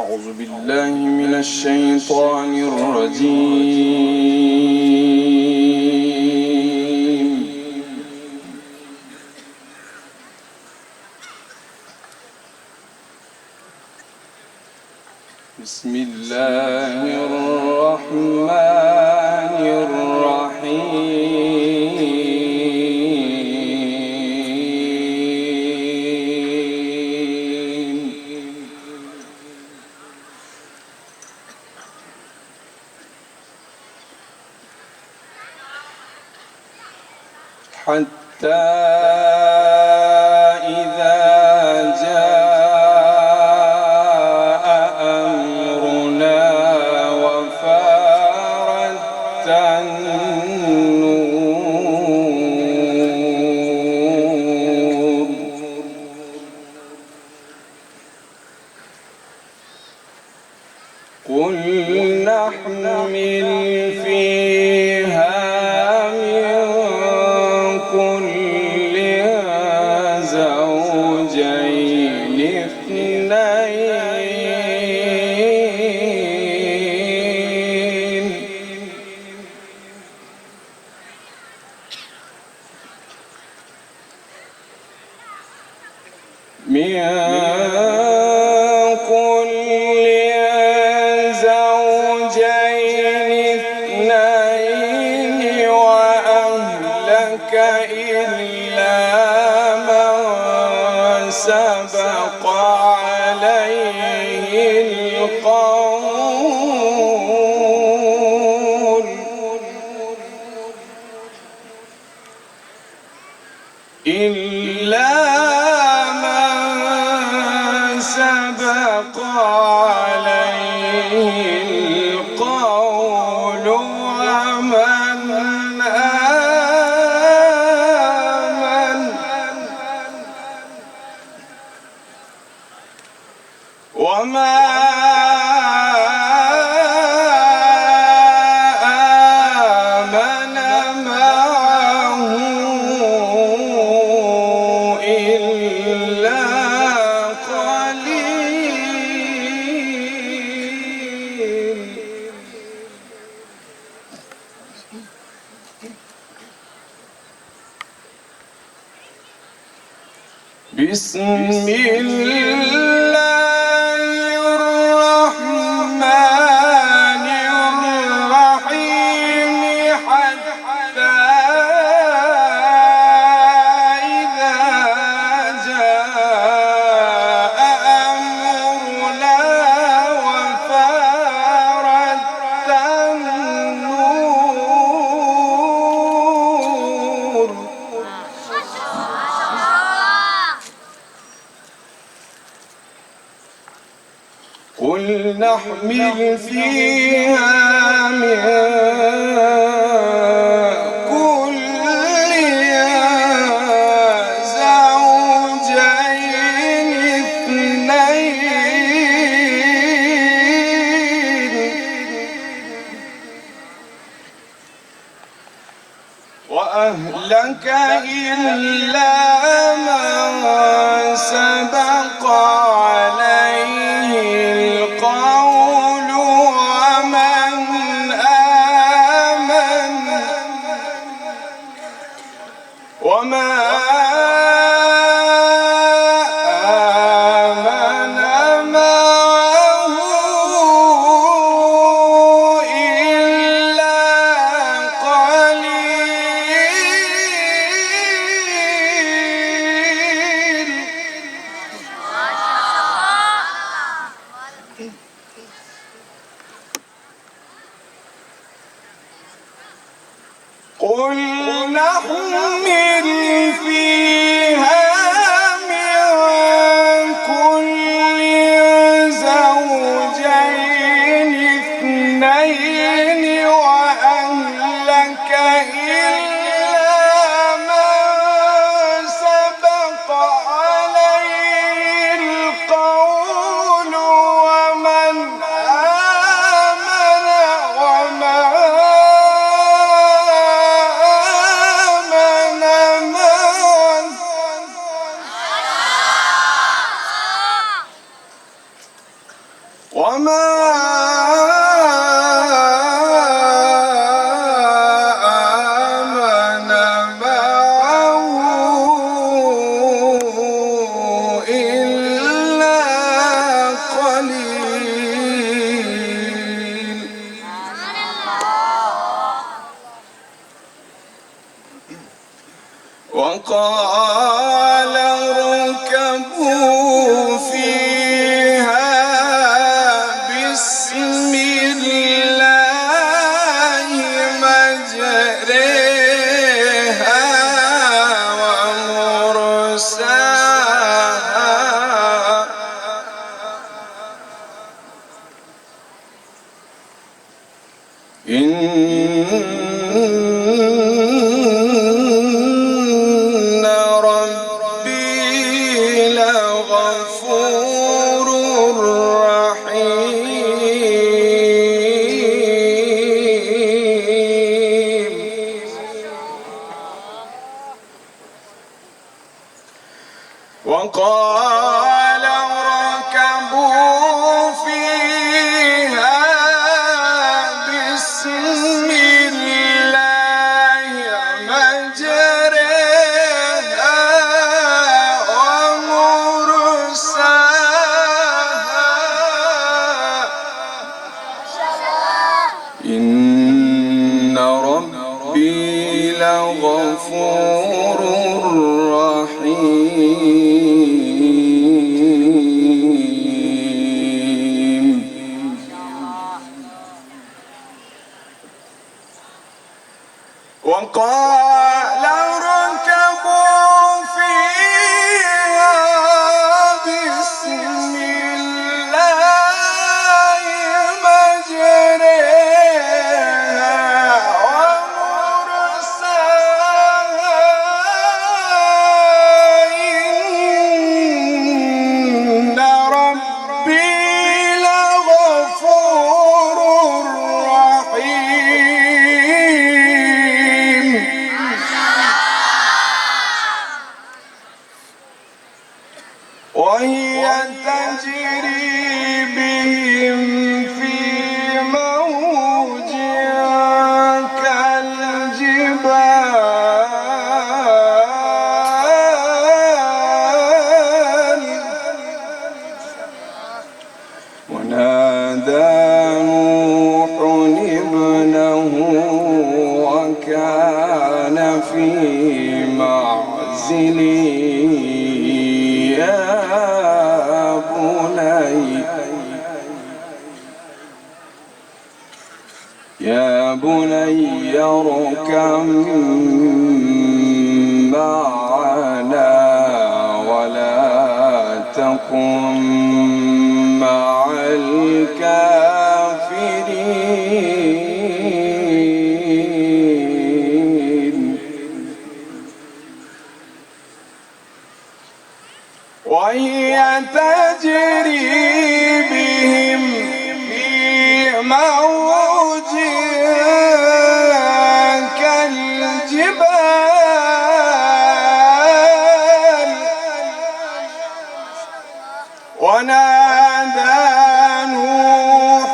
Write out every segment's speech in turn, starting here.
أعوذ بالله من الشيطان الرجيم. بسم الله الرحمن الرحيم. حتى إذا جاء أمرنا وفارت النور قل نحمل فيها زوجين اثنين من كل زوجين اثنين وأهلك إلا سبق عليه القول إلا من سبق عليه القول ومن آمن وما آمن معه إلا قليل. بسم الله الرحمن الرحيم. حتى إذا جاء أمرنا وفارت النور قل نحمل فيها من كل زوجين اثنين وأهلك إلا من سبق عليه القول ومن آمن وما آمن معه إلا قليل. قل نحمل فيها من كل زوجين اثنين وأهلك إلا من سبق عليه القول ومن آمن وما آمن وما آمن معه إلا قليل وقال اركبوا فيها بسم الله مجريها ومرساها إن ربي لغفور رحيم وقال اركبوا فيها بسم الله مجريها ومرساها إن ربي لغفور رحيم وقال اركبوا فيها بسم الله مجريها ومرساها إن ربي لغفور رحيم وهي تجري بهم في موج كالجبال ونادى نوح ابنه وكان في معزل يا بني اركب معنا ولا تكن مع الكافرين وهي تجري بهم في موج كالجبال ونادى نوح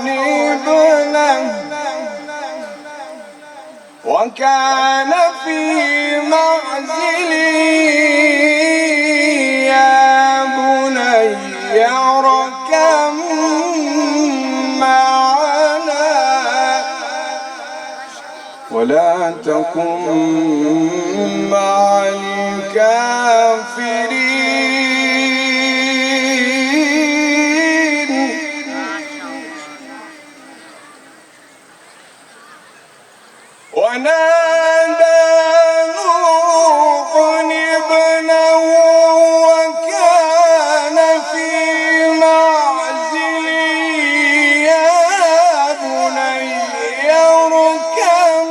ابنه وكان في معزل يا بني اركب معنا ولا تكن مع الكافرين ونادى نوح ابنه وكان في معزل يا بني اركب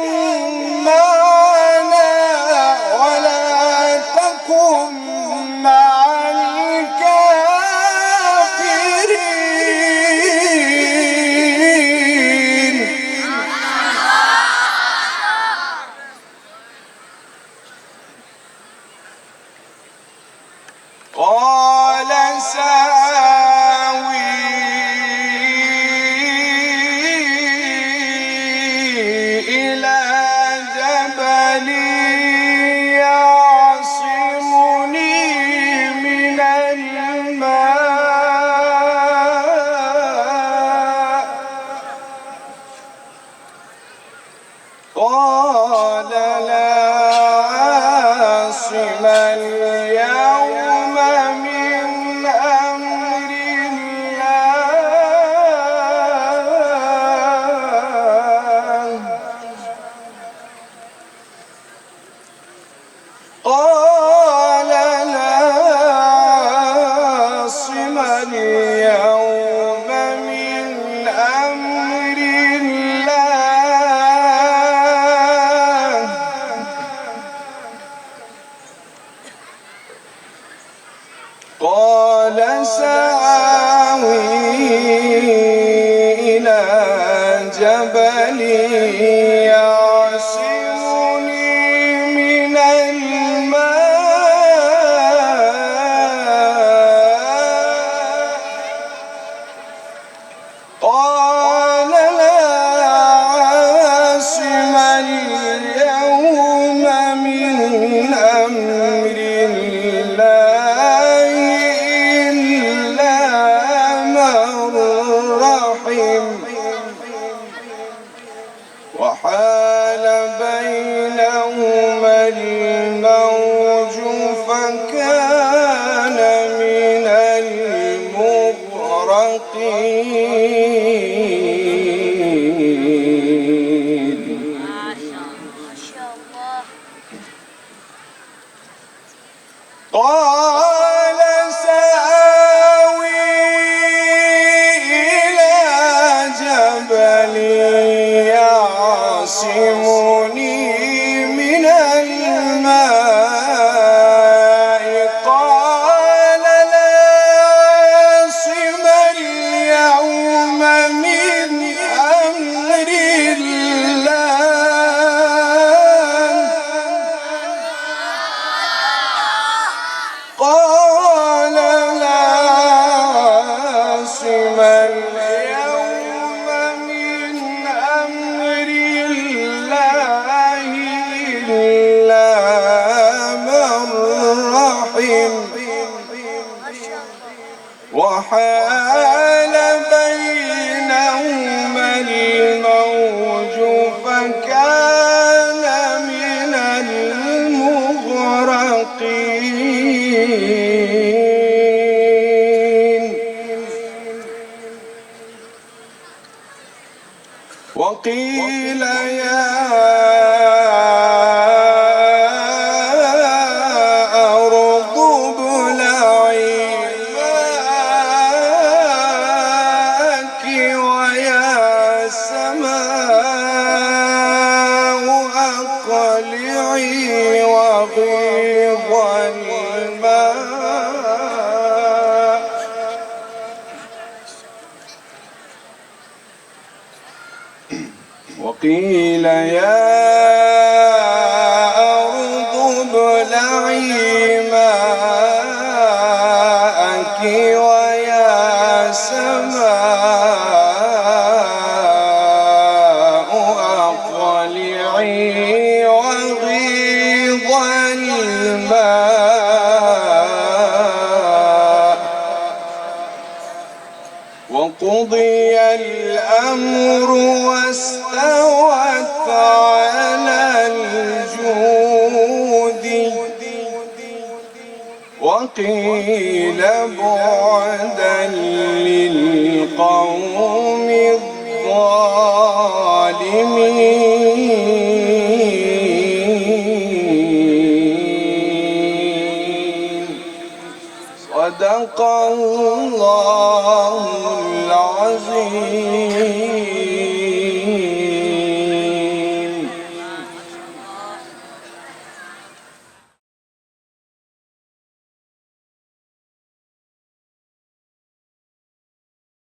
معنا ولا تكن مع الكافرين قال لا عاصم اليوم من أمر الله إلا من رحم وحال بينهما الموج فكان من المغرقين. قال سآوي إلى جبل يعصمني من الماء قال لا عاصم اليوم من أمر الله قال لا عاصم اليوم من أمر الله إلا من رحم وحال بينهما الموج فكان من المغرقين. وقيل يا أرض ابلعي ماءك ويا سماء أقلعي وغيض الماء وقيل يا أرض ابلعي ماءك ويا سماء أقلعي وغيض الماء وقضي الأمر واستوت على الجود وقيل بعدا للقوم الظالمين. صدق الله العظيم.